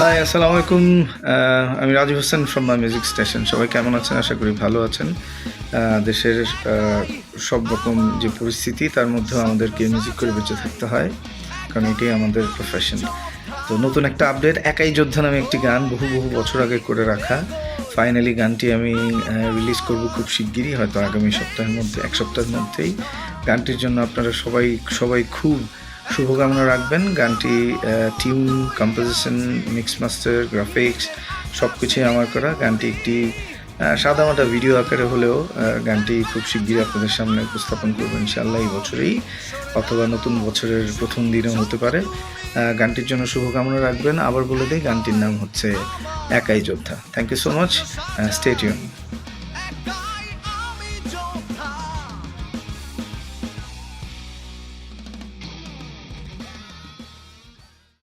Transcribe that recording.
High, আসসালামু আলাইকুম। আমি Raju Hossain from my music station. সবাই কেমন আছেন? আশা করি ভালো আছেন। দেশের সব রকম যে পরিস্থিতি, তার মধ্যেও আমাদেরকে মিউজিক করে বেঁচে থাকতে হয়, কারণ এটাই আমাদের প্রফেশন। তো নতুন একটা আপডেট, একাই যোদ্ধা নামে একটি গান বহু বহু বছর আগে করে রাখা। ফাইনালি গানটি আমি রিলিজ করব খুব শিগগিরই, হয়তো আগামী সপ্তাহের মধ্যে, এক সপ্তাহের মধ্যেই। গানটির জন্য আপনারা সবাই খুব শুভকামনা রাখবেন। গানটি tune, composition, mix master, graphics সব কিছুই আমার করা। গানটি একটি সাদামাটা ভিডিও আকারে হলেও গানটি খুব শিগগিরই আপনাদের সামনে উপস্থাপন করবো ইনশাআল্লাহ, এই বছরেই অথবা নতুন বছরের প্রথম দিনেও হতে পারে। গানটির জন্য শুভকামনা রাখবেন। আবার বলে দিই, গানটির নাম হচ্ছে একাই যোদ্ধা। Thank you so much, stay tune.